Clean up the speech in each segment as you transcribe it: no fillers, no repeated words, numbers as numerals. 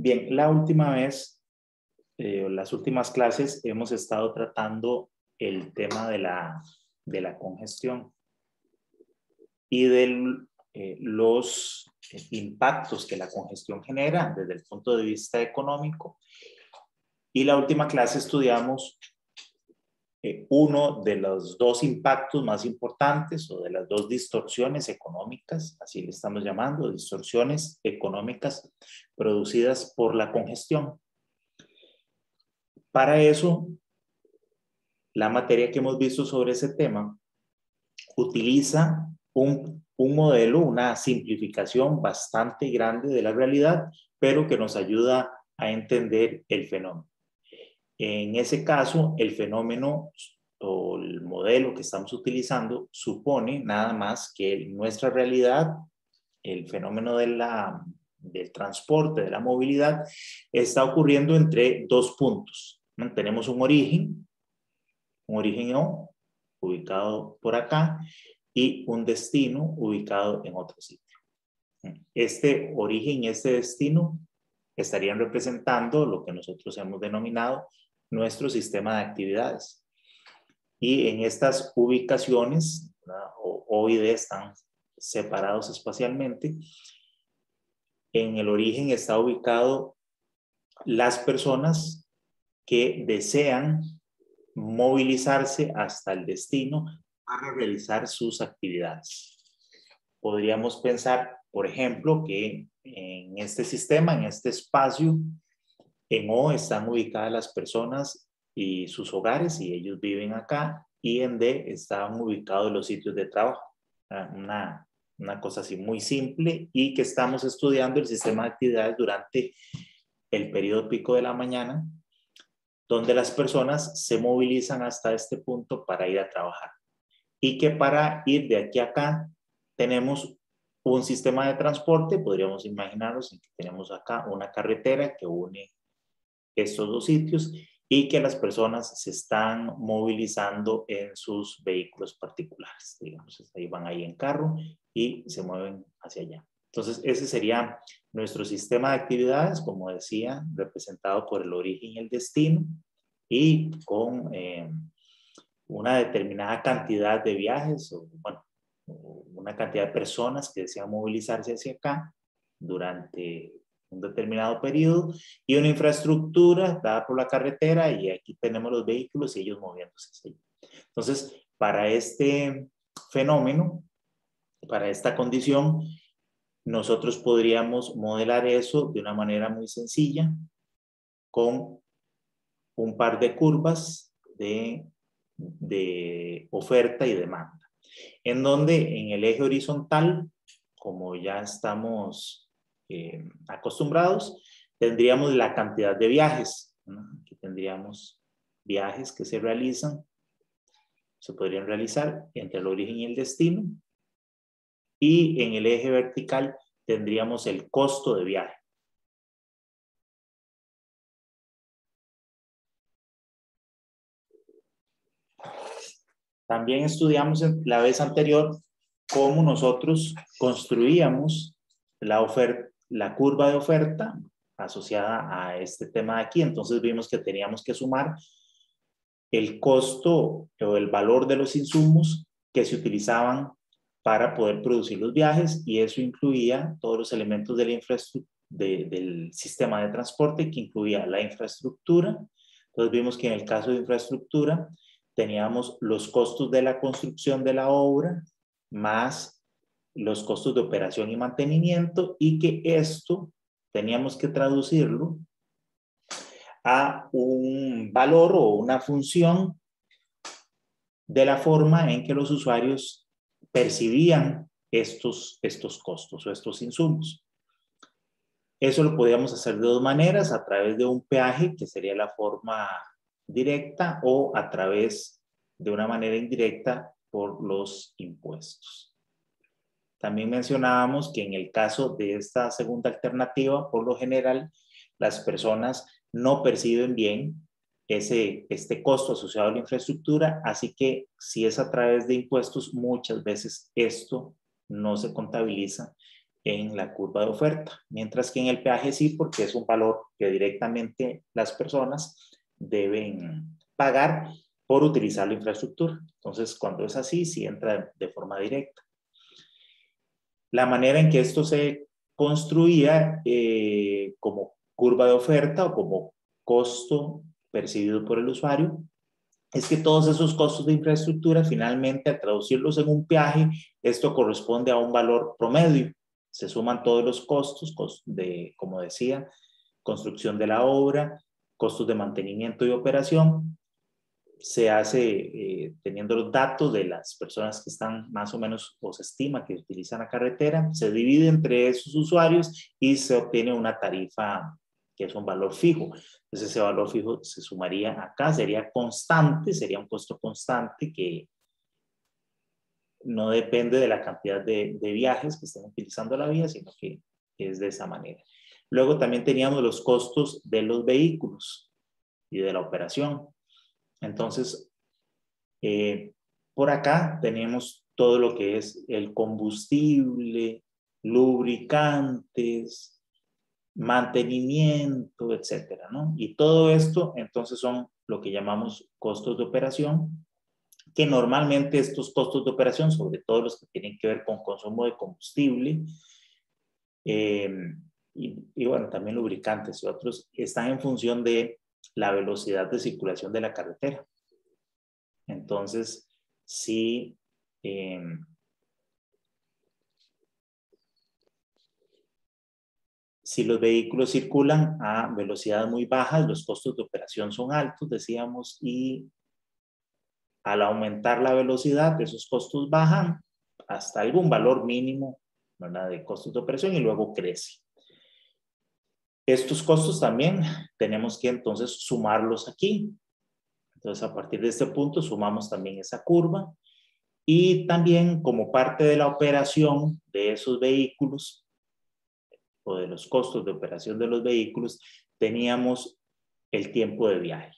Bien, la última vez, las últimas clases, hemos estado tratando el tema de la congestión y de los impactos que la congestión genera desde el punto de vista económico. Y la última clase estudiamos uno de los dos impactos más importantes o de las dos distorsiones económicas, así le estamos llamando, distorsiones económicas producidas por la congestión. Para eso, la materia que hemos visto sobre ese tema utiliza un modelo, una simplificación bastante grande de la realidad, pero que nos ayuda a entender el fenómeno. En ese caso, el fenómeno o el modelo que estamos utilizando supone nada más que en nuestra realidad, el fenómeno del transporte, de la movilidad, está ocurriendo entre dos puntos. Tenemos un origen O, ubicado por acá, y un destino ubicado en otro sitio. Este origen y este destino estarían representando lo que nosotros hemos denominado nuestro sistema de actividades. Y en estas ubicaciones, o OID, están separados espacialmente. En el origen está ubicado las personas que desean movilizarse hasta el destino para realizar sus actividades. Podríamos pensar, por ejemplo, que en este sistema, en este espacio, en O están ubicadas las personas y sus hogares, y ellos viven acá, y en D están ubicados los sitios de trabajo. Una cosa así muy simple, y que estamos estudiando el sistema de actividades durante el periodo pico de la mañana, donde las personas se movilizan hasta este punto para ir a trabajar. Y que para ir de aquí a acá tenemos un sistema de transporte, podríamos imaginarnos que tenemos acá una carretera que une estos dos sitios y que las personas se están movilizando en sus vehículos particulares. Digamos, ahí van ahí en carro y se mueven hacia allá. Entonces, ese sería nuestro sistema de actividades, como decía, representado por el origen y el destino, y con una determinada cantidad de viajes, o bueno, una cantidad de personas que desean movilizarse hacia acá durante un determinado periodo, y una infraestructura dada por la carretera, y aquí tenemos los vehículos y ellos moviéndose hacia allá. Entonces, para este fenómeno, para esta condición, nosotros podríamos modelar eso de una manera muy sencilla con un par de curvas de oferta y demanda, en donde en el eje horizontal, como ya estamos acostumbrados, tendríamos la cantidad de viajes, ¿no? Aquí tendríamos viajes que se realizan, se podrían realizar entre el origen y el destino, y en el eje vertical tendríamos el costo de viaje. También estudiamos la vez anterior cómo nosotros construíamos la curva de oferta asociada a este tema de aquí. Entonces vimos que teníamos que sumar el costo o el valor de los insumos que se utilizaban para poder producir los viajes, y eso incluía todos los elementos de la del sistema de transporte, que incluía la infraestructura. Entonces vimos que en el caso de infraestructura teníamos los costos de la construcción de la obra más los costos de operación y mantenimiento, y que esto teníamos que traducirlo a un valor o una función de la forma en que los usuarios percibían estos costos o estos insumos. Eso lo podíamos hacer de dos maneras: a través de un peaje, que sería la forma directa, o a través de una manera indirecta por los impuestos. También mencionábamos que en el caso de esta segunda alternativa, por lo general, las personas no perciben bien este costo asociado a la infraestructura, así que si es a través de impuestos, muchas veces esto no se contabiliza en la curva de oferta, mientras que en el peaje sí, porque es un valor que directamente las personas deben pagar por utilizar la infraestructura. Entonces, cuando es así, sí entra de forma directa. La manera en que esto se construía como curva de oferta o como costo percibido por el usuario, es que todos esos costos de infraestructura, finalmente, al traducirlos en un peaje, esto corresponde a un valor promedio. Se suman todos los costos de, como decía, construcción de la obra, costos de mantenimiento y operación. Se hace teniendo los datos de las personas que están más o menos, o se estima que utilizan la carretera, se divide entre esos usuarios y se obtiene una tarifa que es un valor fijo. Entonces ese valor fijo se sumaría acá, sería constante, sería un costo constante que no depende de la cantidad de viajes que estén utilizando la vía, sino que es de esa manera. Luego también teníamos los costos de los vehículos y de la operación. Entonces, por acá tenemos todo lo que es el combustible, lubricantes, mantenimiento, etcétera, ¿no? Y todo esto, entonces, son lo que llamamos costos de operación, que normalmente estos costos de operación, sobre todo los que tienen que ver con consumo de combustible, y bueno, también lubricantes y otros, están en función de la velocidad de circulación de la carretera. Entonces, si, si los vehículos circulan a velocidades muy bajas, los costos de operación son altos, decíamos, y al aumentar la velocidad, esos costos bajan hasta algún valor mínimo, ¿verdad?, de costos de operación y luego crece. Estos costos también tenemos que entonces sumarlos aquí. Entonces, a partir de este punto, sumamos también esa curva. Y también, como parte de la operación de esos vehículos o de los costos de operación de los vehículos, teníamos el tiempo de viaje.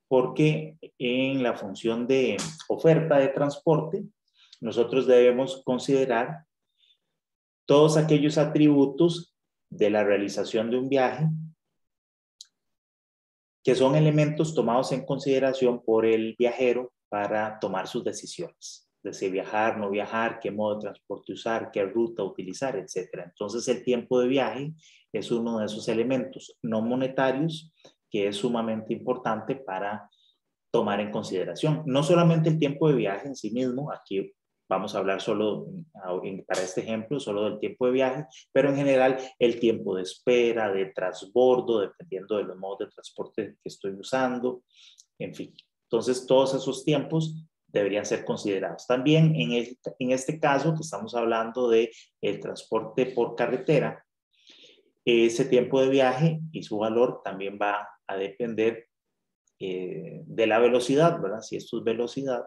Porque en la función de oferta de transporte, nosotros debemos considerar todos aquellos atributos de la realización de un viaje que son elementos tomados en consideración por el viajero para tomar sus decisiones. Desde viajar, no viajar, qué modo de transporte usar, qué ruta utilizar, etc. Entonces, el tiempo de viaje es uno de esos elementos no monetarios que es sumamente importante para tomar en consideración. No solamente el tiempo de viaje en sí mismo, aquí vamos a hablar solo, para este ejemplo, solo del tiempo de viaje, pero en general el tiempo de espera, de transbordo, dependiendo de los modos de transporte que estoy usando, en fin. Entonces, todos esos tiempos deberían ser considerados. También en este caso que estamos hablando de el transporte por carretera, ese tiempo de viaje y su valor también va a depender de la velocidad, ¿verdad? Si esto es velocidad,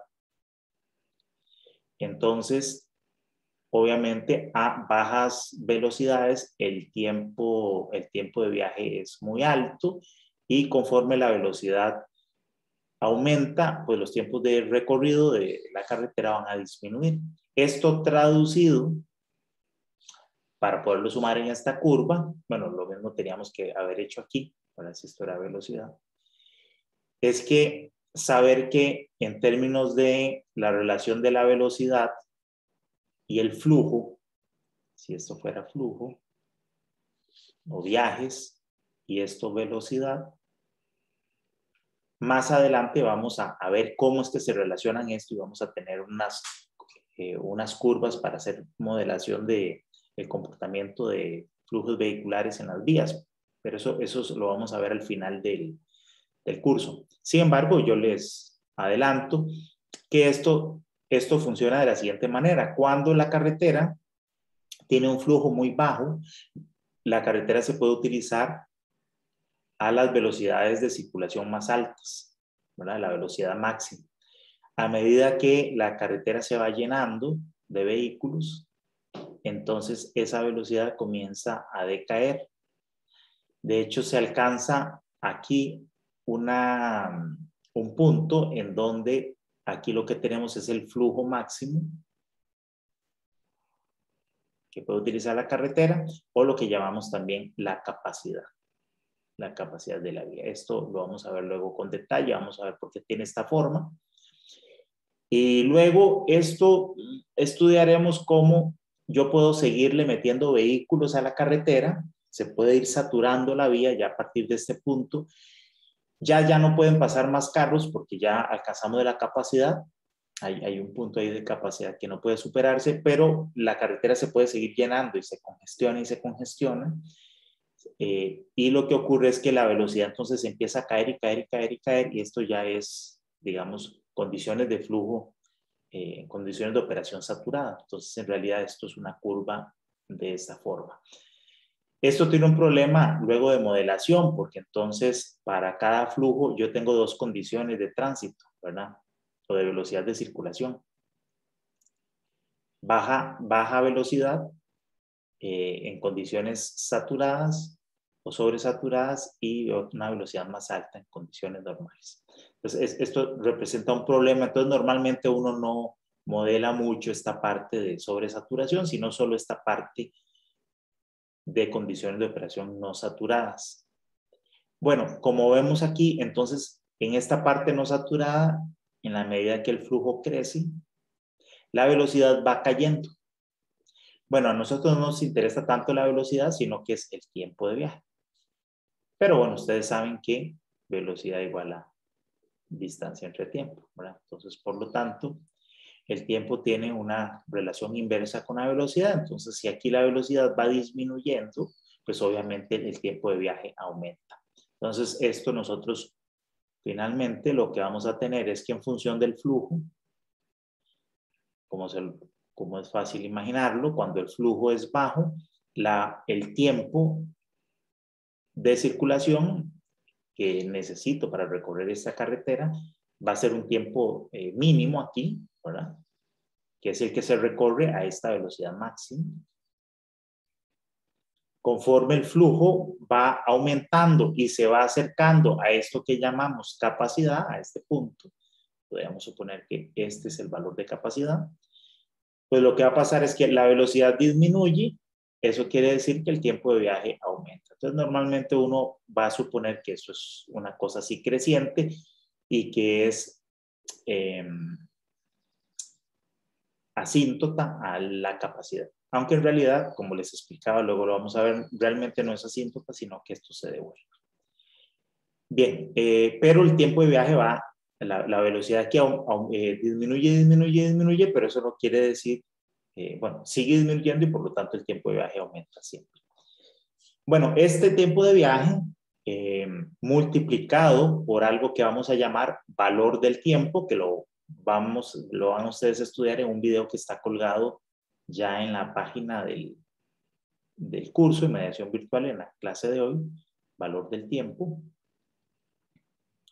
entonces, obviamente, a bajas velocidades el tiempo de viaje es muy alto y conforme la velocidad aumenta, pues los tiempos de recorrido de la carretera van a disminuir. Esto traducido, para poderlo sumar en esta curva, bueno, lo mismo teníamos que haber hecho aquí, para si esto era velocidad, es que saber que en términos de la relación de la velocidad y el flujo, si esto fuera flujo, o viajes, y esto velocidad, más adelante vamos a ver cómo es que se relacionan esto y vamos a tener unas curvas para hacer modelación del comportamiento de flujos vehiculares en las vías, pero eso lo vamos a ver al final del curso. Sin embargo, yo les adelanto que esto funciona de la siguiente manera. Cuando la carretera tiene un flujo muy bajo, la carretera se puede utilizar a las velocidades de circulación más altas, ¿verdad? La velocidad máxima. A medida que la carretera se va llenando de vehículos, entonces esa velocidad comienza a decaer. De hecho, se alcanza aquí un punto en donde aquí lo que tenemos es el flujo máximo que puede utilizar la carretera, o lo que llamamos también la capacidad de la vía. Esto lo vamos a ver luego con detalle, vamos a ver por qué tiene esta forma. Y luego esto estudiaremos cómo yo puedo seguirle metiendo vehículos a la carretera, se puede ir saturando la vía ya a partir de este punto. Ya no pueden pasar más carros porque ya alcanzamos de la capacidad. Hay un punto ahí de capacidad que no puede superarse, pero la carretera se puede seguir llenando y se congestiona y se congestiona. Y lo que ocurre es que la velocidad entonces empieza a caer y caer y caer y caer, y esto ya es, digamos, condiciones de flujo, condiciones de operación saturada. Entonces, en realidad, esto es una curva de esta forma. Esto tiene un problema luego de modelación, porque entonces para cada flujo yo tengo dos condiciones de tránsito, ¿verdad? O de velocidad de circulación. Baja velocidad en condiciones saturadas o sobresaturadas y una velocidad más alta en condiciones normales. Entonces, esto representa un problema. Entonces, normalmente uno no modela mucho esta parte de sobresaturación, sino solo esta parte de condiciones de operación no saturadas. Bueno, como vemos aquí, entonces, en esta parte no saturada, en la medida que el flujo crece, la velocidad va cayendo. Bueno, a nosotros no nos interesa tanto la velocidad, sino que es el tiempo de viaje. Pero bueno, ustedes saben que velocidad igual a distancia entre tiempo, ¿verdad? Entonces, por lo tanto, el tiempo tiene una relación inversa con la velocidad. Entonces, si aquí la velocidad va disminuyendo, pues obviamente el tiempo de viaje aumenta. Entonces, esto nosotros finalmente lo que vamos a tener es que en función del flujo, como es fácil imaginarlo, cuando el flujo es bajo, el tiempo de circulación que necesito para recorrer esta carretera va a ser un tiempo mínimo aquí, ¿verdad? Que es el que se recorre a esta velocidad máxima. Conforme el flujo va aumentando y se va acercando a esto que llamamos capacidad, a este punto, podríamos suponer que este es el valor de capacidad, pues lo que va a pasar es que la velocidad disminuye, eso quiere decir que el tiempo de viaje aumenta. Entonces, normalmente uno va a suponer que eso es una cosa así creciente y que es asíntota a la capacidad. Aunque en realidad, como les explicaba, luego lo vamos a ver, realmente no es asíntota, sino que esto se devuelve. Bien, pero el tiempo de viaje va, la velocidad que disminuye, pero eso no quiere decir, bueno, sigue disminuyendo y por lo tanto el tiempo de viaje aumenta siempre. Bueno, este tiempo de viaje multiplicado por algo que vamos a llamar valor del tiempo, que lo van ustedes a estudiar en un video que está colgado ya en la página del curso de mediación virtual en la clase de hoy, valor del tiempo.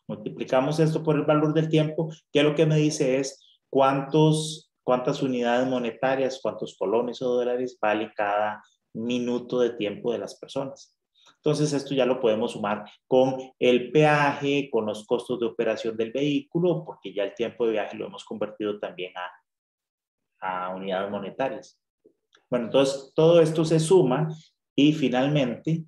Multiplicamos esto por el valor del tiempo, que lo que me dice es cuántas unidades monetarias, cuántos colones o dólares vale cada minuto de tiempo de las personas. Entonces, esto ya lo podemos sumar con el peaje, con los costos de operación del vehículo, porque ya el tiempo de viaje lo hemos convertido también a unidades monetarias. Bueno, entonces todo esto se suma y finalmente,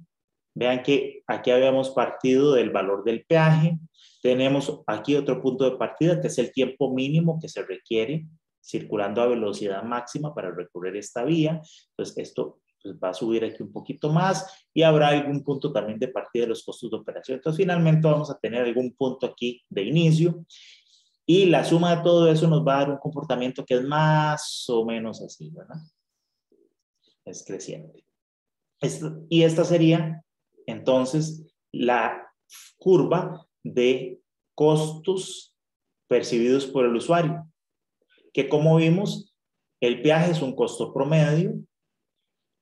vean que aquí habíamos partido del valor del peaje. Tenemos aquí otro punto de partida, que es el tiempo mínimo que se requiere circulando a velocidad máxima para recorrer esta vía. Entonces, esto pues, va a subir aquí un poquito más y habrá algún punto también de partida de los costos de operación. Entonces, finalmente vamos a tener algún punto aquí de inicio y la suma de todo eso nos va a dar un comportamiento que es más o menos así, ¿verdad? Es creciente. Y esta sería entonces la curva de costos percibidos por el usuario, que como vimos, el peaje es un costo promedio,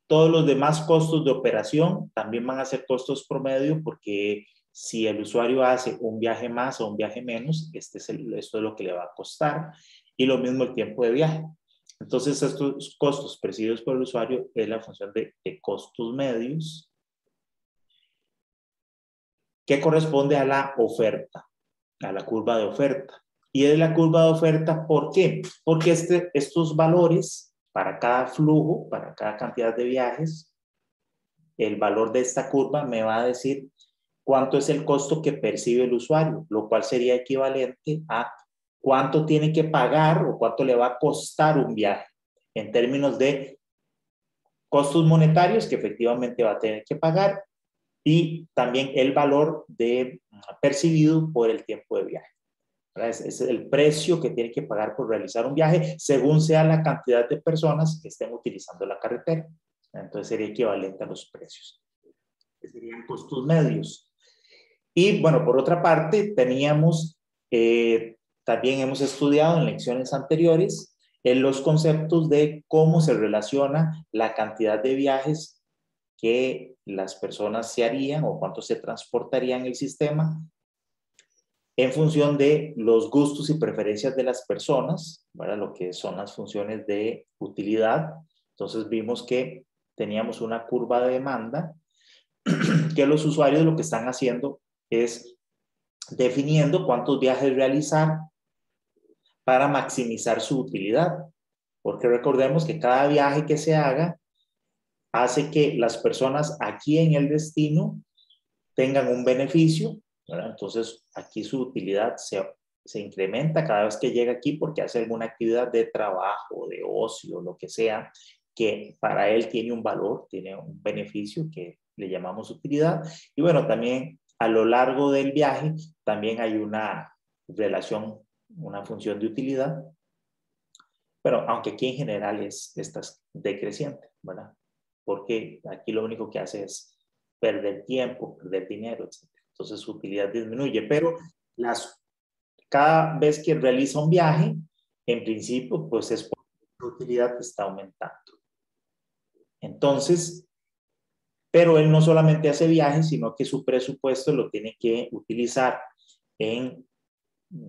todos los demás costos de operación también van a ser costos promedio porque si el usuario hace un viaje más o un viaje menos, esto es lo que le va a costar y lo mismo el tiempo de viaje. Entonces, estos costos percibidos por el usuario es la función de costos medios que corresponde a la oferta, a la curva de oferta. Y es la curva de oferta, ¿por qué? Porque estos valores para cada flujo, para cada cantidad de viajes, el valor de esta curva me va a decir cuánto es el costo que percibe el usuario, lo cual sería equivalente a cuánto tiene que pagar o cuánto le va a costar un viaje en términos de costos monetarios que efectivamente va a tener que pagar y también el valor percibido por el tiempo de viaje. Es el precio que tiene que pagar por realizar un viaje según sea la cantidad de personas que estén utilizando la carretera. Entonces sería equivalente a los precios. Serían costos medios. Y bueno, por otra parte, teníamos, también hemos estudiado en lecciones anteriores, los conceptos de cómo se relaciona la cantidad de viajes que las personas se harían o cuánto se transportarían en el sistema en función de los gustos y preferencias de las personas, ¿verdad? Lo que son las funciones de utilidad. Entonces vimos que teníamos una curva de demanda que los usuarios lo que están haciendo es definiendo cuántos viajes realizar para maximizar su utilidad. Porque recordemos que cada viaje que se haga hace que las personas aquí en el destino tengan un beneficio, ¿verdad? Entonces aquí su utilidad se incrementa cada vez que llega aquí porque hace alguna actividad de trabajo, de ocio, lo que sea, que para él tiene un valor, tiene un beneficio que le llamamos utilidad. Y bueno, también a lo largo del viaje también hay una relación, una función de utilidad, pero aunque aquí en general esta es decreciente, ¿verdad? Porque aquí lo único que hace es perder tiempo, perder dinero, etc. Entonces su utilidad disminuye, pero cada vez que realiza un viaje, en principio, pues es porque su utilidad está aumentando. Entonces, pero él no solamente hace viajes, sino que su presupuesto lo tiene que utilizar en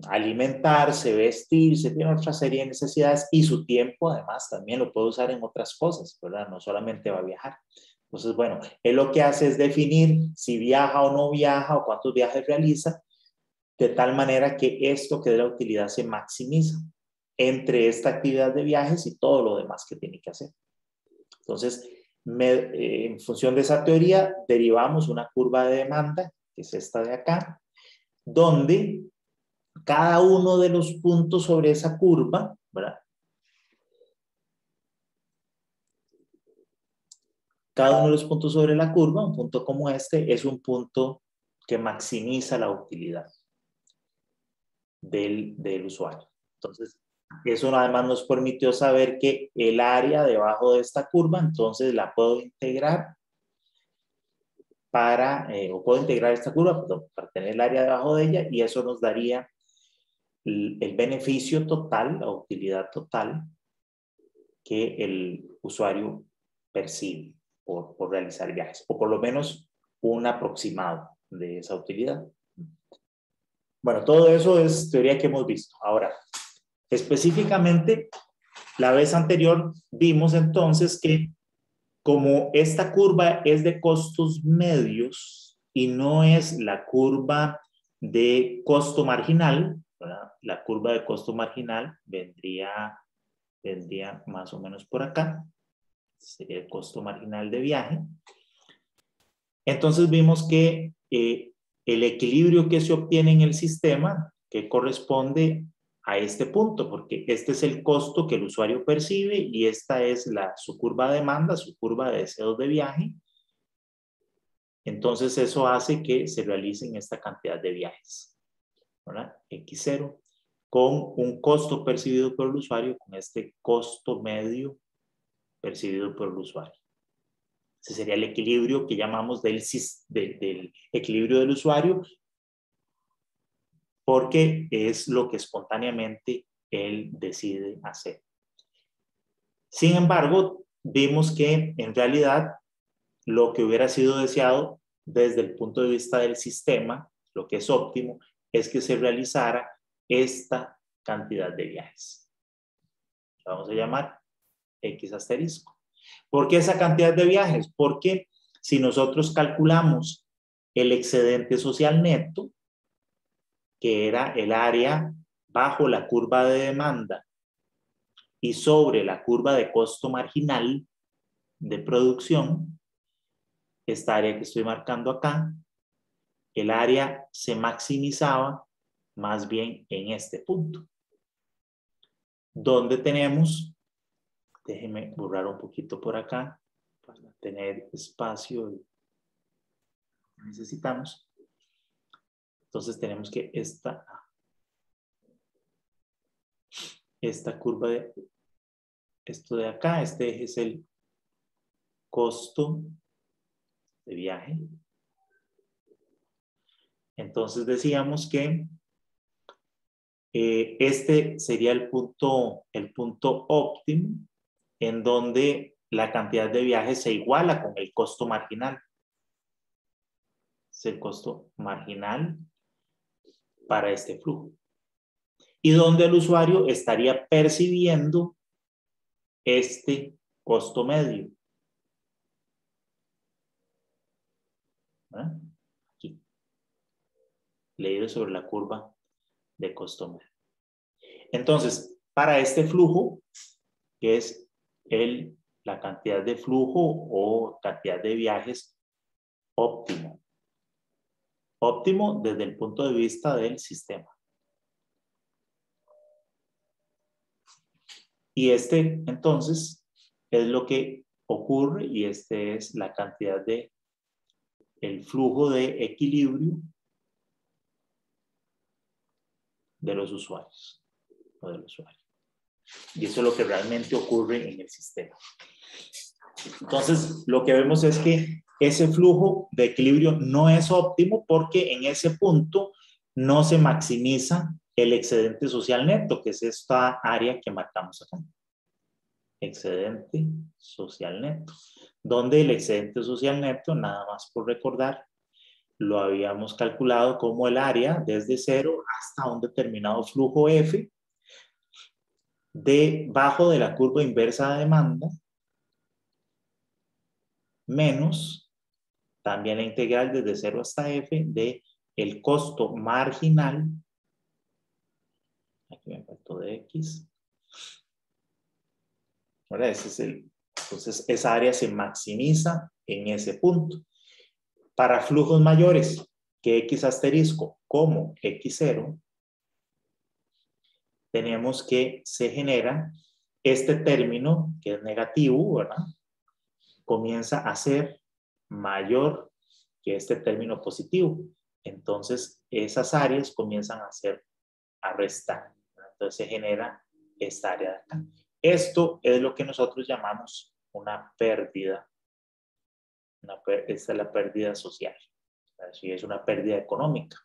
alimentarse, vestirse, tiene otra serie de necesidades y su tiempo además también lo puede usar en otras cosas, ¿verdad? No solamente va a viajar. Entonces, bueno, él lo que hace es definir si viaja o no viaja o cuántos viajes realiza, de tal manera que esto que de la utilidad se maximiza entre esta actividad de viajes y todo lo demás que tiene que hacer. Entonces, en función de esa teoría, derivamos una curva de demanda, que es esta de acá, donde cada uno de los puntos sobre esa curva, ¿verdad? Cada uno de los puntos sobre la curva, un punto como este, es un punto que maximiza la utilidad del usuario. Entonces, eso además nos permitió saber que el área debajo de esta curva, entonces la puedo integrar o puedo integrar esta curva, perdón, para tener el área debajo de ella y eso nos daría el beneficio total, la utilidad total que el usuario percibe por realizar viajes, o por lo menos un aproximado de esa utilidad. Bueno, todo eso es teoría que hemos visto. Ahora, específicamente, la vez anterior vimos entonces que como esta curva es de costos medios y no es la curva de costo marginal, ¿verdad? La curva de costo marginal vendría más o menos por acá, sería el costo marginal de viaje. Entonces vimos que el equilibrio que se obtiene en el sistema, que corresponde a este punto, porque este es el costo que el usuario percibe y esta es su curva de demanda, su curva de deseos de viaje. Entonces eso hace que se realicen esta cantidad de viajes, ¿verdad? X0, con un costo percibido por el usuario, con este costo medio percibido por el usuario. Ese sería el equilibrio que llamamos del equilibrio del usuario, porque es lo que espontáneamente él decide hacer. Sin embargo, vimos que en realidad lo que hubiera sido deseado desde el punto de vista del sistema, lo que es óptimo, es que se realizara esta cantidad de viajes. La vamos a llamar X asterisco. ¿Por qué esa cantidad de viajes? Porque si nosotros calculamos el excedente social neto, que era el área bajo la curva de demanda y sobre la curva de costo marginal de producción, esta área que estoy marcando acá, el área se maximizaba más bien en este punto, donde tenemos, déjenme borrar un poquito por acá, para tener espacio que necesitamos. Entonces tenemos que esta curva de esto de acá, este eje es el costo de viaje. Entonces decíamos que este sería el punto óptimo en donde la cantidad de viajes se iguala con el costo marginal. Es el costo marginal para este flujo. Y donde el usuario estaría percibiendo este costo medio. Aquí. Leído sobre la curva de costo medio. Entonces, para este flujo, que es la cantidad de flujo o cantidad de viajes óptimo. Óptimo desde el punto de vista del sistema. Y entonces, es lo que ocurre y es la cantidad de el flujo de equilibrio de los usuarios o del usuario. Y eso es lo que realmente ocurre en el sistema. Entonces, lo que vemos es que ese flujo de equilibrio no es óptimo porque en ese punto no se maximiza el excedente social neto, que es esta área que marcamos acá. Excedente social neto. Donde el excedente social neto, nada más por recordar, lo habíamos calculado como el área desde 0 hasta un determinado flujo F debajo de la curva inversa de demanda menos también la integral desde 0 hasta F de el costo marginal, aquí me faltó de X, ahora entonces esa área se maximiza en ese punto. Para flujos mayores que X asterisco como X0, tenemos que se genera este término que es negativo, ¿verdad? Comienza a ser mayor que este término positivo. Entonces, esas áreas comienzan a restar. Entonces, se genera esta área de acá. Esto es lo que nosotros llamamos una pérdida. Esta es la pérdida social. Así es una pérdida económica.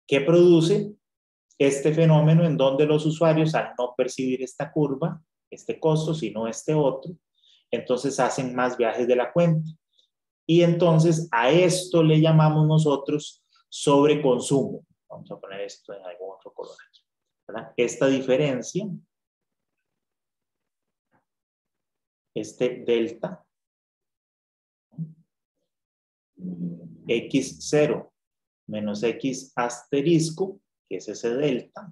¿Qué produce este fenómeno en donde los usuarios, al no percibir esta curva, este costo, sino este otro, entonces hacen más viajes de la cuenta? Y entonces a esto le llamamos nosotros sobreconsumo. Vamos a poner esto en algún otro color aquí, ¿verdad? Esta diferencia, este delta, X0 menos X asterisco, que es ese delta,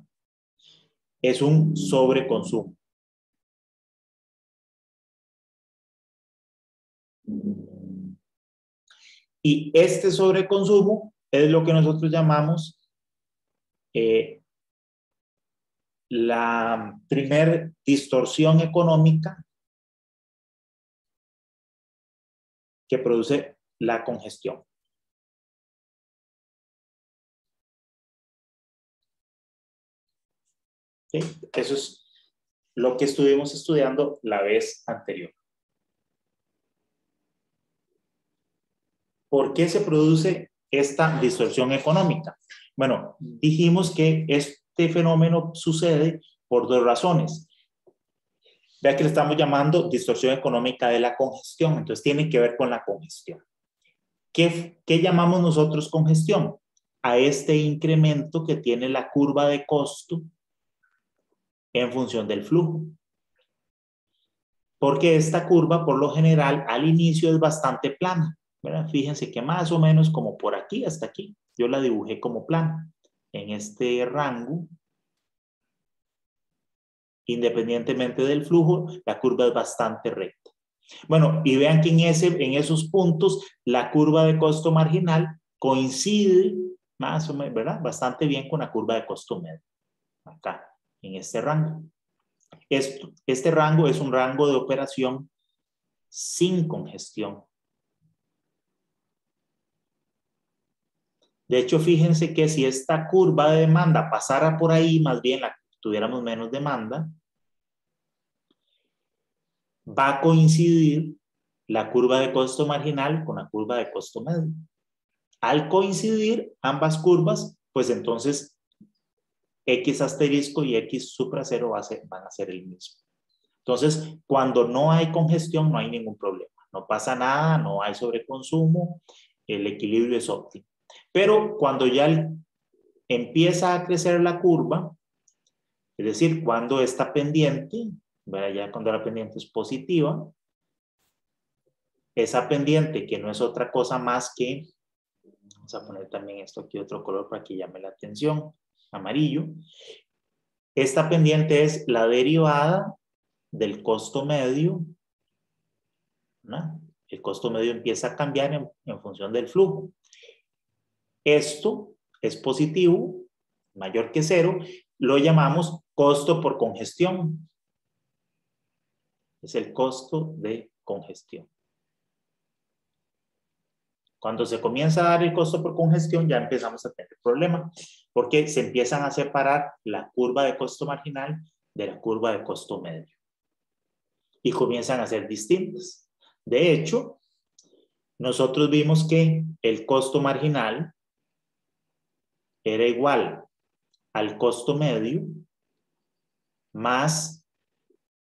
es un sobreconsumo. Y este sobreconsumo es lo que nosotros llamamos la primer distorsión económica que produce la congestión. ¿Sí? Eso es lo que estuvimos estudiando la vez anterior. ¿Por qué se produce esta distorsión económica? Bueno, dijimos que este fenómeno sucede por dos razones. Vea que le estamos llamando distorsión económica de la congestión, entonces tiene que ver con la congestión. ¿Qué llamamos nosotros congestión? A este incremento que tiene la curva de costo en función del flujo. Porque esta curva, por lo general, al inicio es bastante plana, ¿verdad? Fíjense que más o menos como por aquí hasta aquí, yo la dibujé como plana. en este rango, independientemente del flujo, la curva es bastante recta. Bueno, y vean que en esos puntos la curva de costo marginal coincide más o menos, ¿verdad? Bastante bien con la curva de costo medio. Acá, en este rango. Este rango es un rango de operación sin congestión. De hecho, fíjense que si esta curva de demanda pasara por ahí, más bien tuviéramos menos demanda, va a coincidir la curva de costo marginal con la curva de costo medio. Al coincidir ambas curvas, pues entonces X asterisco y X supra cero van a ser el mismo. Entonces, cuando no hay congestión, no hay ningún problema. No pasa nada, no hay sobreconsumo, el equilibrio es óptimo. Pero cuando ya empieza a crecer la curva, es decir, cuando está pendiente, ya cuando la pendiente es positiva, esa pendiente que no es otra cosa más que, vamos a poner también esto aquí otro color para que llame la atención, amarillo. Esta pendiente es la derivada del costo medio, ¿no? El costo medio empieza a cambiar en función del flujo. Esto es positivo, mayor que cero, lo llamamos costo por congestión. Es el costo de congestión. Cuando se comienza a dar el costo por congestión, ya empezamos a tener problemas, porque se empiezan a separar la curva de costo marginal de la curva de costo medio. Y comienzan a ser distintas. De hecho, nosotros vimos que el costo marginal era igual al costo medio más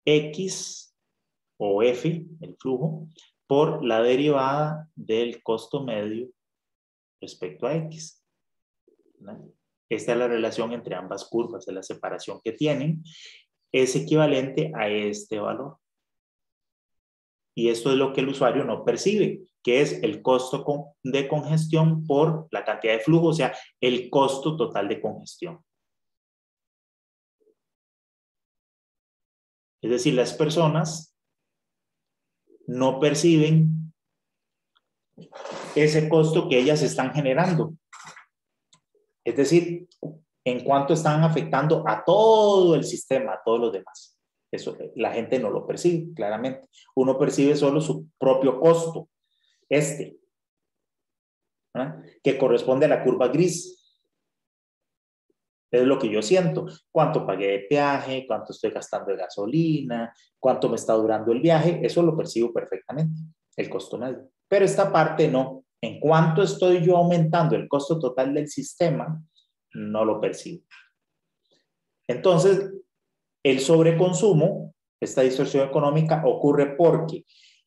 X o F, el flujo, por la derivada del costo medio respecto a X. ¿No? Esta es la relación entre ambas curvas, de la separación que tienen, es equivalente a este valor. Y esto es lo que el usuario no percibe, que es el costo de congestión por la cantidad de flujo, o sea, el costo total de congestión. Es decir, las personas no perciben ese costo que ellas están generando. Es decir, en cuánto están afectando a todo el sistema, a todos los demás. Eso la gente no lo percibe, claramente. Uno percibe solo su propio costo, que corresponde a la curva gris. Es lo que yo siento. Cuánto pagué de peaje, cuánto estoy gastando de gasolina, cuánto me está durando el viaje, eso lo percibo perfectamente, el costo medio. Pero esta parte no. En cuánto estoy yo aumentando el costo total del sistema, no lo percibo. Entonces, el sobreconsumo, esta distorsión económica, ocurre porque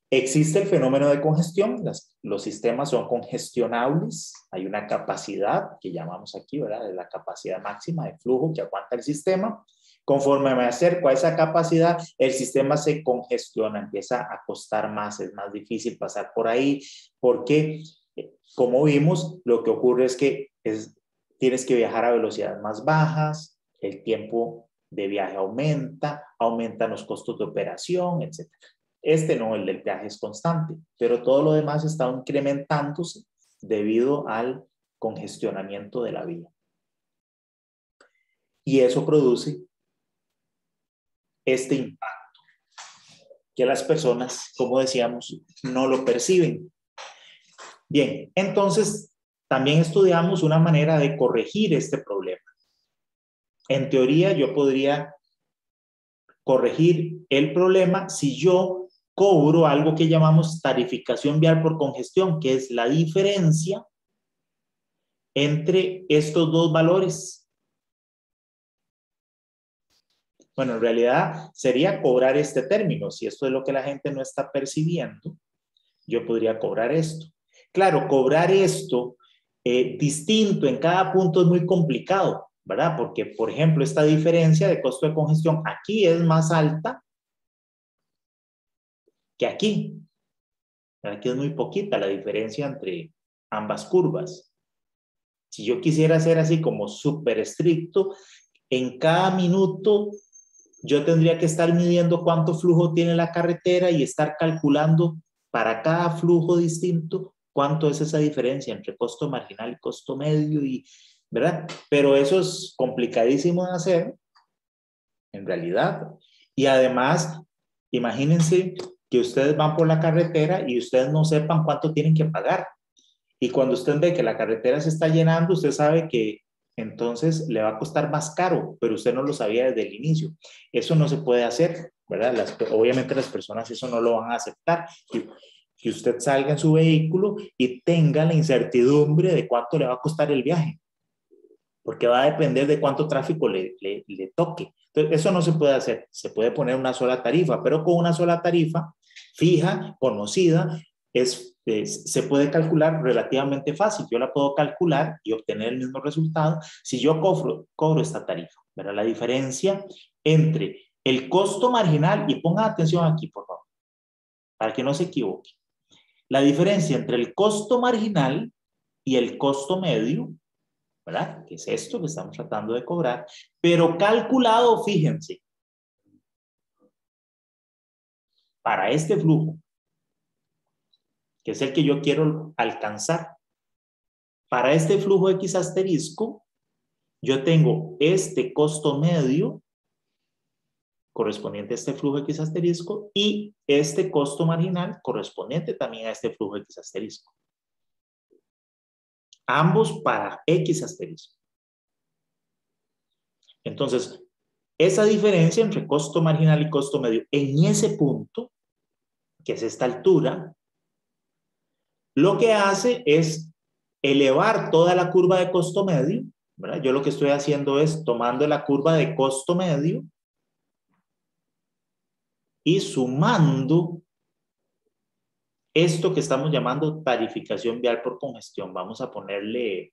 existe el fenómeno de congestión, los sistemas son congestionables, hay una capacidad que llamamos aquí, ¿verdad? De la capacidad máxima de flujo que aguanta el sistema. Conforme me acerco a esa capacidad, el sistema se congestiona, empieza a costar más, es más difícil pasar por ahí, porque, como vimos, lo que ocurre es que tienes que viajar a velocidades más bajas, el tiempo de viaje aumentan los costos de operación, etc. No, el del peaje es constante, pero todo lo demás está incrementándose debido al congestionamiento de la vía. Y eso produce este impacto que las personas, como decíamos, no lo perciben. Bien, entonces también estudiamos una manera de corregir este problema. En teoría, yo podría corregir el problema si yo cobro algo que llamamos tarificación vial por congestión, que es la diferencia entre estos dos valores. Bueno, en realidad sería cobrar este término. Si esto es lo que la gente no está percibiendo, yo podría cobrar esto. Claro, cobrar esto distinto en cada punto es muy complicado, ¿verdad? Porque, por ejemplo, esta diferencia de costo de congestión aquí es más alta que aquí. Aquí es muy poquita la diferencia entre ambas curvas. Si yo quisiera ser así como súper estricto, en cada minuto yo tendría que estar midiendo cuánto flujo tiene la carretera y estar calculando para cada flujo distinto cuánto es esa diferencia entre costo marginal y costo medio, y, ¿verdad? Pero eso es complicadísimo de hacer, en realidad. Y además, imagínense que ustedes van por la carretera y ustedes no sepan cuánto tienen que pagar. Y cuando usted ve que la carretera se está llenando, usted sabe que entonces le va a costar más caro, pero usted no lo sabía desde el inicio. Eso no se puede hacer, ¿verdad? Obviamente las personas eso no lo van a aceptar. Que usted salga en su vehículo y tenga la incertidumbre de cuánto le va a costar el viaje, porque va a depender de cuánto tráfico le toque. Entonces, eso no se puede hacer. Se puede poner una sola tarifa, pero con una sola tarifa fija, conocida, se puede calcular relativamente fácil. Yo la puedo calcular y obtener el mismo resultado si yo cobro esta tarifa. ¿Verdad? La diferencia entre el costo marginal, y ponga atención aquí, por favor, para que no se equivoque. La diferencia entre el costo marginal y el costo medio, ¿verdad? Que es esto que estamos tratando de cobrar, pero calculado, fíjense, para este flujo, que es el que yo quiero alcanzar. Para este flujo X asterisco, yo tengo este costo medio correspondiente a este flujo X asterisco y este costo marginal correspondiente también a este flujo X asterisco. Ambos para X asterisco. Entonces, esa diferencia entre costo marginal y costo medio en ese punto, que es esta altura, lo que hace es elevar toda la curva de costo medio, ¿verdad? Yo lo que estoy haciendo es tomando la curva de costo medio y sumando esto que estamos llamando tarificación vial por congestión. Vamos a ponerle,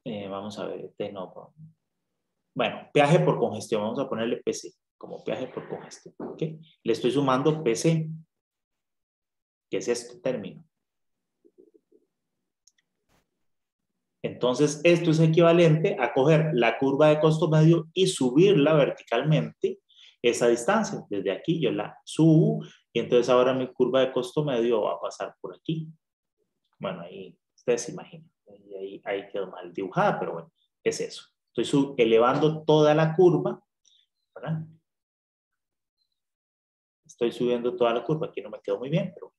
vamos a ver, no, bueno, peaje por congestión, vamos a ponerle PC, como peaje por congestión, ¿ok? Le estoy sumando PC, que es este término. Entonces, esto es equivalente a coger la curva de costo medio y subirla verticalmente esa distancia. Desde aquí yo la subo y entonces ahora mi curva de costo medio va a pasar por aquí. Bueno, ahí ustedes se imaginan. Ahí quedó mal dibujada, pero bueno, es eso. Estoy elevando toda la curva, ¿verdad? Estoy subiendo toda la curva. Aquí no me quedó muy bien, pero...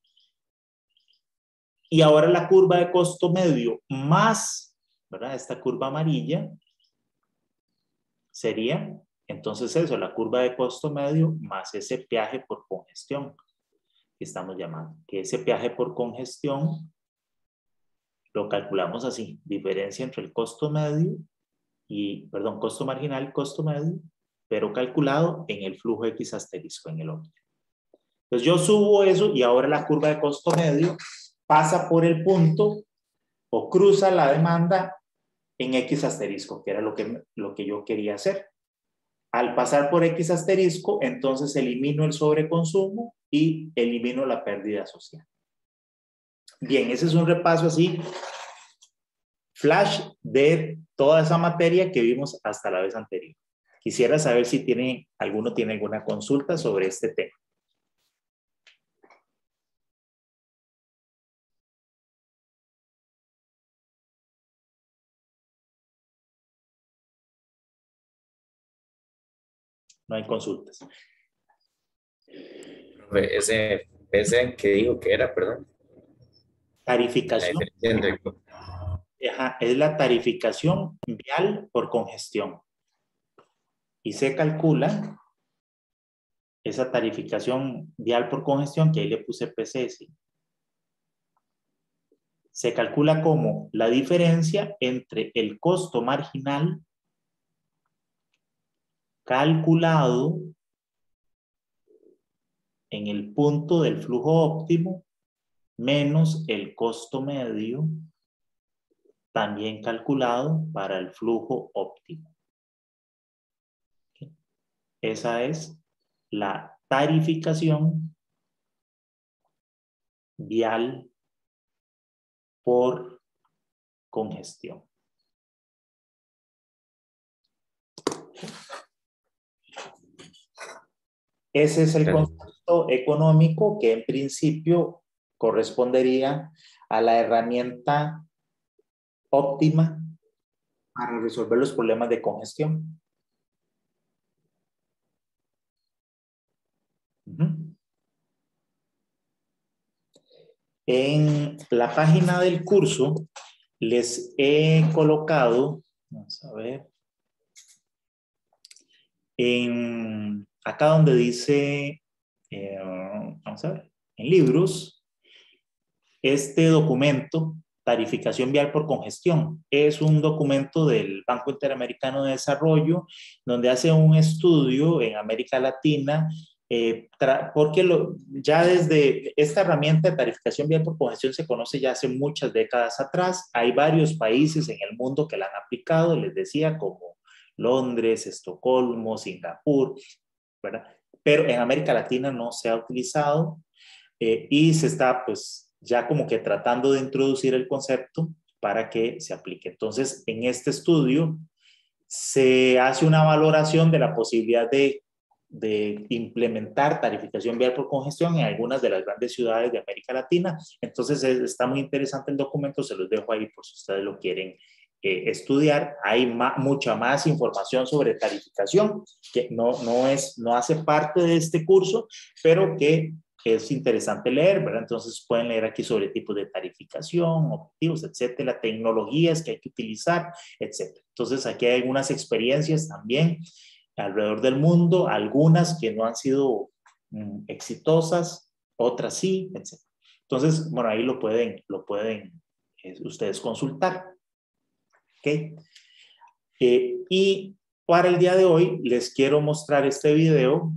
Y ahora la curva de costo medio más, ¿verdad? Esta curva amarilla sería, entonces eso, la curva de costo medio más ese peaje por congestión que estamos llamando. Que ese peaje por congestión lo calculamos así, diferencia entre el costo medio y, perdón, costo marginal y costo medio, pero calculado en el flujo X asterisco, en el óptimo. Entonces yo subo eso y ahora la curva de costo medio pasa por el punto o cruza la demanda en X asterisco, que era lo que yo quería hacer. Al pasar por X asterisco, entonces elimino el sobreconsumo y elimino la pérdida social. Bien, ese es un repaso así, flash de toda esa materia que vimos hasta la vez anterior. Quisiera saber si alguno tiene alguna consulta sobre este tema. No hay consultas. Ese que dijo que era, perdón. La Tarificación. diferencia entre... Ajá, es la tarificación vial por congestión. Y se calcula esa tarificación vial por congestión, que ahí le puse PCS. Se calcula como la diferencia entre el costo marginal calculado en el punto del flujo óptimo menos el costo medio también calculado para el flujo óptimo. Esa es la tarificación vial por congestión. Ese es el concepto económico que en principio correspondería a la herramienta óptima para resolver los problemas de congestión. En la página del curso les he colocado, vamos a ver, acá donde dice, vamos a ver, en libros, este documento, Tarificación Vial por Congestión, es un documento del Banco Interamericano de Desarrollo, donde hace un estudio en América Latina, porque ya desde esta herramienta de tarificación vial por congestión se conoce ya hace muchas décadas atrás. Hay varios países en el mundo que la han aplicado, les decía, como Londres, Estocolmo, Singapur, ¿verdad? Pero en América Latina no se ha utilizado y se está pues ya como que tratando de introducir el concepto para que se aplique. Entonces, en este estudio se hace una valoración de la posibilidad de implementar tarificación vial por congestión en algunas de las grandes ciudades de América Latina. Entonces, está muy interesante el documento, se los dejo ahí por si ustedes lo quieren estudiar. Hay mucha más información sobre tarificación que no hace parte de este curso, pero que es interesante leer, ¿verdad? Entonces pueden leer aquí sobre tipos de tarificación, objetivos, etcétera, tecnologías que hay que utilizar, etcétera. Entonces aquí hay algunas experiencias también alrededor del mundo, algunas que no han sido exitosas, otras sí, etcétera. Entonces, bueno, ahí lo pueden ustedes consultar. ¿Ok? Y para el día de hoy les quiero mostrar este video,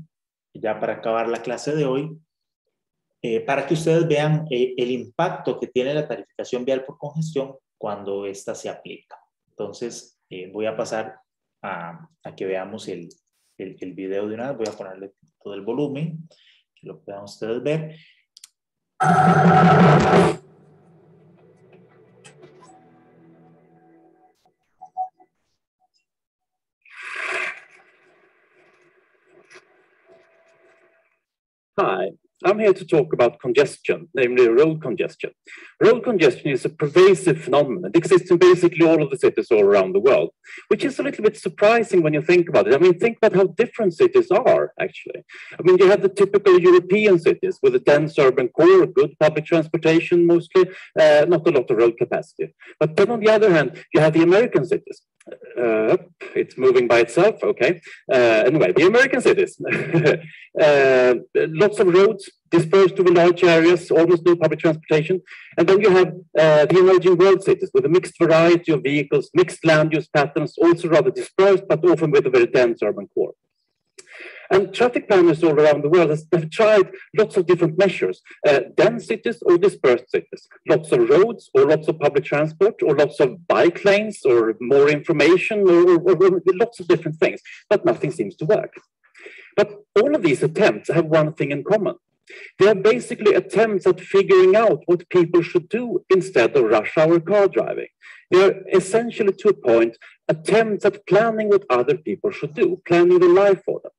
ya para acabar la clase de hoy, para que ustedes vean el impacto que tiene la tarificación vial por congestión cuando ésta se aplica. Entonces, voy a pasar a que veamos el video de una vez. Voy a ponerle todo el volumen, que lo puedan ustedes ver. Hi, I'm here to talk about congestion, namely road congestion. Road congestion is a pervasive phenomenon. It exists in basically all of the cities all around the world, which is a little bit surprising when you think about it. I mean, think about how different cities are, actually. I mean, you have the typical European cities with a dense urban core, good public transportation mostly, not a lot of road capacity. But then on the other hand, you have the American cities. It's moving by itself, okay. Anyway, the American cities. Lots of roads dispersed over large areas, almost no public transportation. And then you have the emerging world cities with a mixed variety of vehicles, mixed land use patterns, also rather dispersed, but often with a very dense urban core. And traffic planners all around the world have tried lots of different measures, dense cities or dispersed cities, lots of roads or lots of public transport or lots of bike lanes or more information or lots of different things, but nothing seems to work. But all of these attempts have one thing in common. They are basically attempts at figuring out what people should do instead of rush hour car driving. They are essentially, to a point, attempts at planning what other people should do, planning their life for them.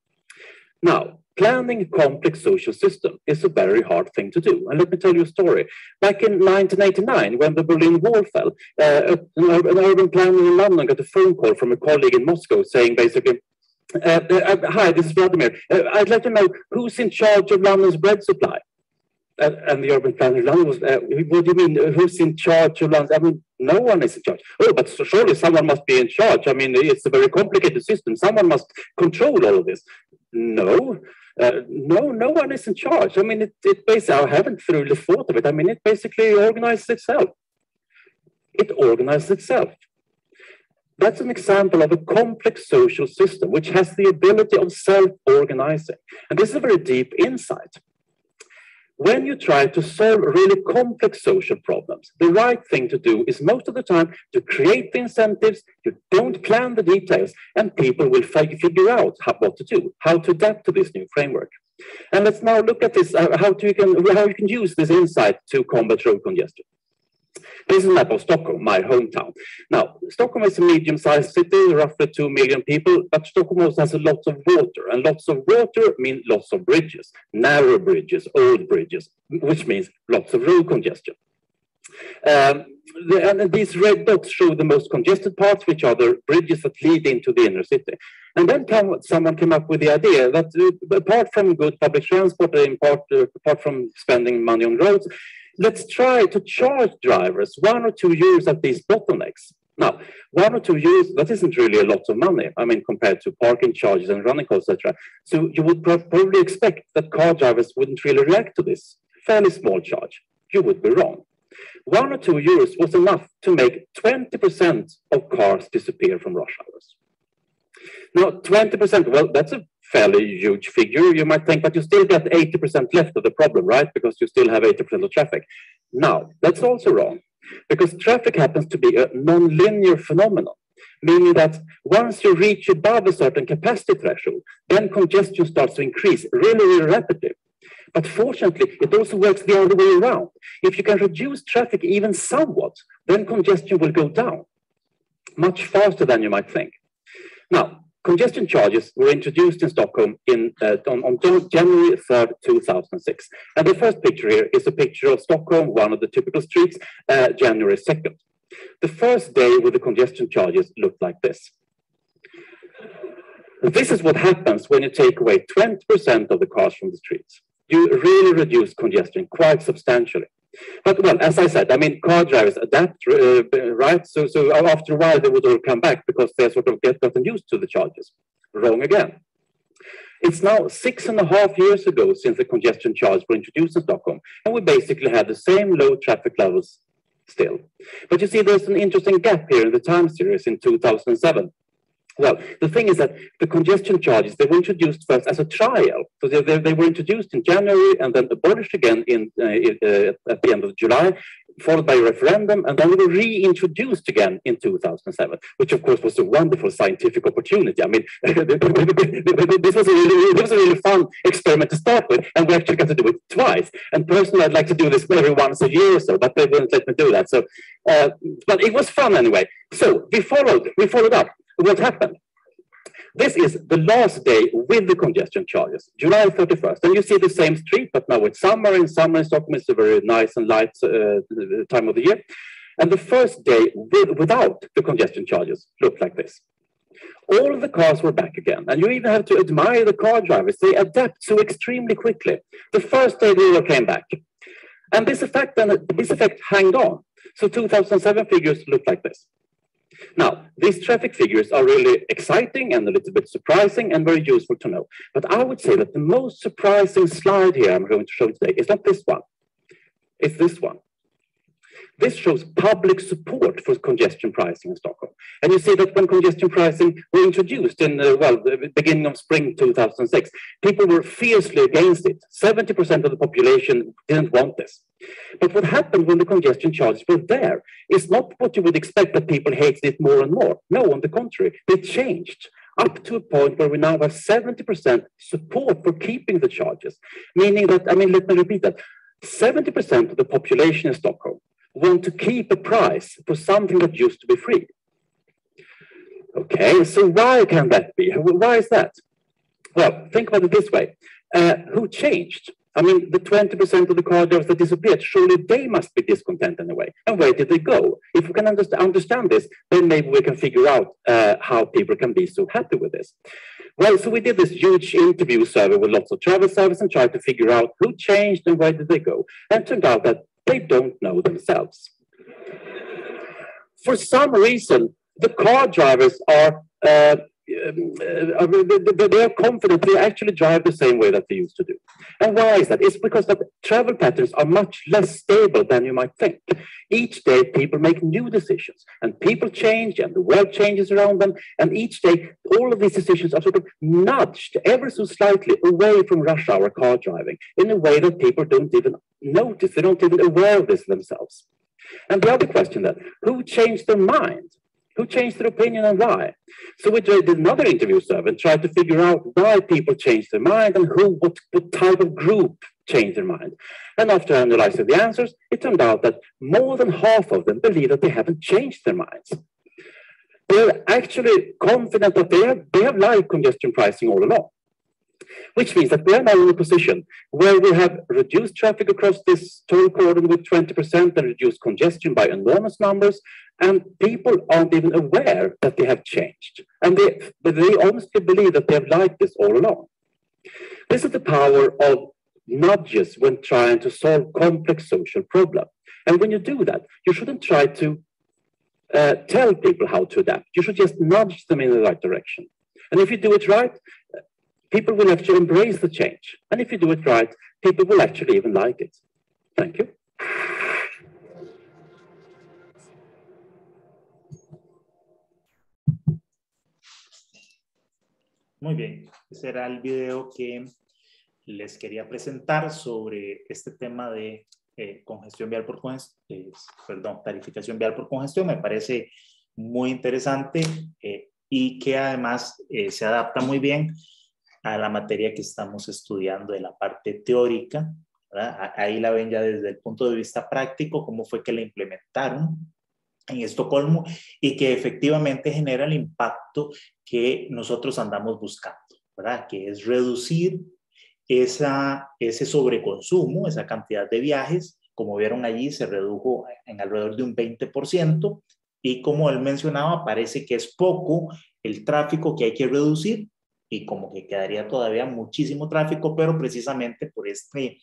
Now, planning a complex social system is a very hard thing to do. And let me tell you a story. Back in 1989, when the Berlin Wall fell, an urban planner in London got a phone call from a colleague in Moscow saying basically, hi, this is Vladimir. I'd like to know who's in charge of London's bread supply. And the urban planner in London was, what do you mean, who's in charge of London? I mean, no one is in charge. Oh, but surely someone must be in charge. I mean, it's a very complicated system. Someone must control all of this. No, no one is in charge. I mean, it basically, I haven't really thought of it. I mean, it basically organizes itself. It organizes itself. That's an example of a complex social system which has the ability of self-organizing. And this is a very deep insight. When you try to solve really complex social problems, the right thing to do is most of the time to create the incentives, you don't plan the details, and people will figure out what to do, how to adapt to this new framework. And let's now look at this, how you can use this insight to combat road congestion. This is a map of Stockholm, my hometown. Now, Stockholm is a medium-sized city, roughly 2 million people, but Stockholm also has a lot of water, and lots of water mean lots of bridges, narrow bridges, old bridges, which means lots of road congestion. And these red dots show the most congested parts, which are the bridges that lead into the inner city. And then someone came up with the idea that apart from good public transport, apart from spending money on roads, let's try to charge drivers 1 or 2 euros at these bottlenecks. Now, 1 or 2 euros, that isn't really a lot of money, I mean, compared to parking charges and running costs, etc. So you would probably expect that car drivers wouldn't really react to this fairly small charge. You would be wrong. 1 or 2 euros was enough to make 20% of cars disappear from rush hours. Now, 20%, well, that's a fairly huge figure. You might think, but you still get 80% left of the problem, right? Because you still have 80% of traffic. Now, that's also wrong, because traffic happens to be a non-linear phenomenon, meaning that once you reach above a certain capacity threshold, then congestion starts to increase really, really rapidly. But fortunately, it also works the other way around. If you can reduce traffic even somewhat, then congestion will go down much faster than you might think. Now, congestion charges were introduced in Stockholm on January 3rd, 2006. And the first picture here is a picture of Stockholm, one of the typical streets, January 2nd. The first day with the congestion charges looked like this. This is what happens when you take away 20% of the cars from the streets. You really reduce congestion quite substantially. But, well, as I said, I mean, car drivers adapt, right? So after a while, they would all come back because they sort of gotten used to the charges. Wrong again. It's now 6.5 years ago since the congestion charges were introduced in Stockholm, and we basically had the same low traffic levels still. But you see, there's an interesting gap here in the time series in 2007. Well, the thing is that the congestion charges, they were introduced first as a trial. So they were introduced in January and then abolished again at the end of July, followed by a referendum, and then they were reintroduced again in 2007, which of course was a wonderful scientific opportunity. I mean, this was a really fun experiment to start with, and we actually got to do it twice. And personally, I'd like to do this every once a year or so, but they wouldn't let me do that. So, but it was fun anyway. So we followed up. What happened? This is the last day with the congestion charges, July 31st. And you see the same street, but now it's summer. In summer in Stockholm, it's a very nice and light time of the year. And the first day without the congestion charges looked like this. All of the cars were back again. And you even have to admire the car drivers. They adapt so extremely quickly. The first day they all came back. And this effect hanged on. So 2007 figures look like this. Now, these traffic figures are really exciting and a little bit surprising and very useful to know. But I would say that the most surprising slide here I'm going to show today is not this one. It's this one. This shows public support for congestion pricing in Stockholm. And you see that when congestion pricing were introduced in, the beginning of spring 2006, people were fiercely against it. 70% of the population didn't want this. But what happened when the congestion charges were there is not what you would expect, that people hated it more and more. No, on the contrary, they changed up to a point where we now have 70% support for keeping the charges. Meaning that, I mean, let me repeat that, 70% of the population in Stockholm want to keep a price for something that used to be free. Okay, so why can that be? Why is that? Well, think about it this way. Who changed? I mean, the 20% of the car drivers that disappeared, surely they must be discontent in a way. And where did they go? If we can understand this, then maybe we can figure out how people can be so happy with this. Well, so we did this huge interview survey with lots of travel services and tried to figure out who changed and where did they go. And it turned out that they don't know themselves. For some reason, the car drivers are they are confident they actually drive the same way that they used to do. And why is that? It's because that travel patterns are much less stable than you might think. Each day, people make new decisions, and people change, and the world changes around them. And each day, all of these decisions are sort of nudged ever so slightly away from rush hour car driving in a way that people don't even notice. They don't even aware of this themselves. And the other question then, who changed their mind? Who changed their opinion and why? So we did another interview survey and tried to figure out why people changed their mind and what type of group changed their mind. And after analyzing the answers, it turned out that more than half of them believe that they haven't changed their minds. They're actually confident that they have liked congestion pricing all along, which means that we are now in a position where we have reduced traffic across this toll cordon with 20% and reduced congestion by enormous numbers, and people aren't even aware that they have changed. And they honestly believe that they have liked this all along. This is the power of nudges when trying to solve complex social problems. And when you do that, you shouldn't try to tell people how to adapt. You should just nudge them in the right direction. And if you do it right, people will actually embrace the change. And if you do it right, people will actually even like it. Thank you. Muy bien, ese era el video que les quería presentar sobre este tema de congestión vial por tarificación vial por congestión. Me parece muy interesante y que además se adapta muy bien a la materia que estamos estudiando de la parte teórica, ¿verdad? Ahí la ven ya desde el punto de vista práctico, cómo fue que la implementaron en Estocolmo y que efectivamente genera el impacto que nosotros andamos buscando, ¿verdad? Que es reducir ese sobreconsumo, esa cantidad de viajes. Como vieron allí, se redujo en alrededor de un 20% y como él mencionaba, parece que es poco el tráfico que hay que reducir y como que quedaría todavía muchísimo tráfico, pero precisamente por este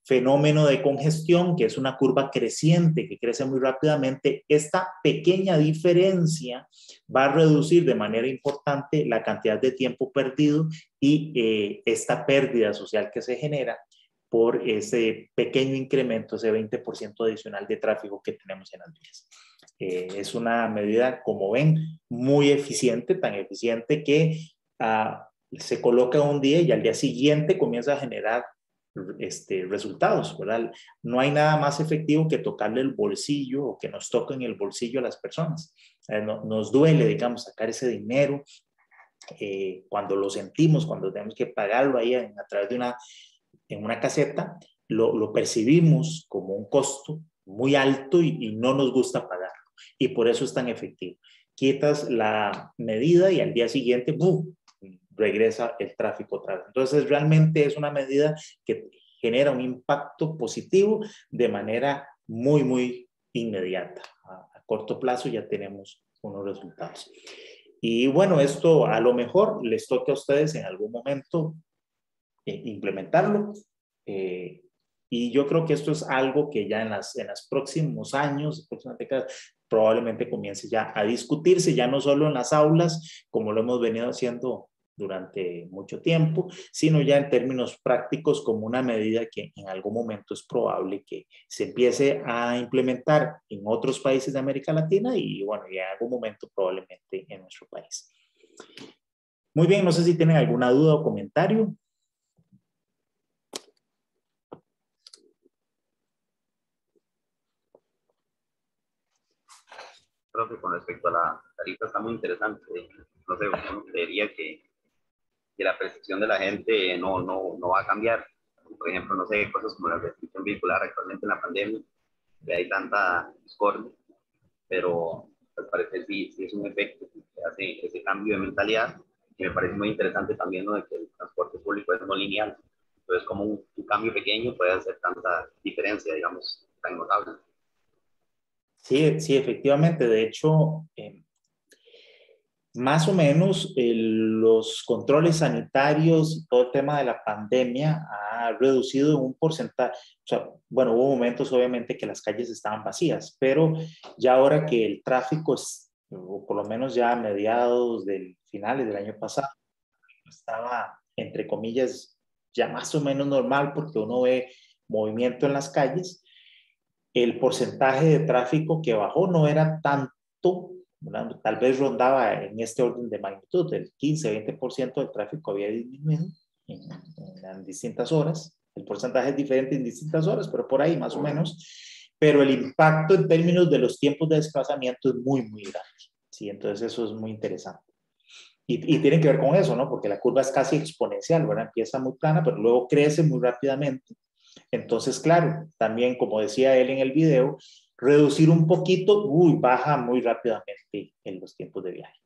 fenómeno de congestión, que es una curva creciente, que crece muy rápidamente, esta pequeña diferencia va a reducir de manera importante la cantidad de tiempo perdido y esta pérdida social que se genera por ese pequeño incremento, ese 20% adicional de tráfico que tenemos en las vías. Es una medida, como ven, muy eficiente, tan eficiente que se coloca un día y al día siguiente comienza a generar resultados, ¿verdad? No hay nada más efectivo que tocarle el bolsillo o que nos toquen el bolsillo a las personas. Nos duele, digamos, sacar ese dinero cuando lo sentimos, cuando tenemos que pagarlo ahí a través de una caseta, lo percibimos como un costo muy alto y no nos gusta pagarlo. Y por eso es tan efectivo. Quitas la medida y al día siguiente, ¡bum!, regresa el tráfico otra vez. Entonces, realmente es una medida que genera un impacto positivo de manera muy, muy inmediata. A corto plazo ya tenemos unos resultados. Y bueno, esto a lo mejor les toque a ustedes en algún momento implementarlo. Y yo creo que esto es algo que ya en los próximos años, próximas décadas, probablemente comience ya a discutirse, ya no solo en las aulas, como lo hemos venido haciendo durante mucho tiempo, sino ya en términos prácticos como una medida que en algún momento es probable que se empiece a implementar en otros países de América Latina y bueno, ya en algún momento probablemente en nuestro país. Muy bien, no sé si tienen alguna duda o comentario. Creo que con respecto a la tarifa está muy interesante. No sé, uno creería que la percepción de la gente no va a cambiar. Por ejemplo, no sé, cosas como la restricción vehicular actualmente en la pandemia, que hay tanta discordia, pero al parecer sí es un efecto que hace ese cambio de mentalidad, y me parece muy interesante también, ¿no?, de que el transporte público es no lineal. Entonces, como un cambio pequeño puede hacer tanta diferencia, digamos, tan notable. Sí, efectivamente. De hecho, más o menos los controles sanitarios y todo el tema de la pandemia ha reducido un porcentaje. O sea, bueno, hubo momentos obviamente que las calles estaban vacías, pero ya ahora que el tráfico, o por lo menos ya a mediados finales del año pasado, estaba, entre comillas, ya más o menos normal porque uno ve movimiento en las calles, el porcentaje de tráfico que bajó no era tanto, ¿verdad? Tal vez rondaba en este orden de magnitud, del 15-20% del tráfico había disminuido en distintas horas. El porcentaje es diferente en distintas horas, pero por ahí más o menos. Pero el impacto en términos de los tiempos de desplazamiento es muy, muy grande. ¿sí? Entonces eso es muy interesante. Y tiene que ver con eso, ¿no? Porque la curva es casi exponencial, ¿verdad? Empieza muy plana, pero luego crece muy rápidamente. Entonces, claro, también, como decía él en el video, reducir un poquito, baja muy rápidamente en los tiempos de viaje.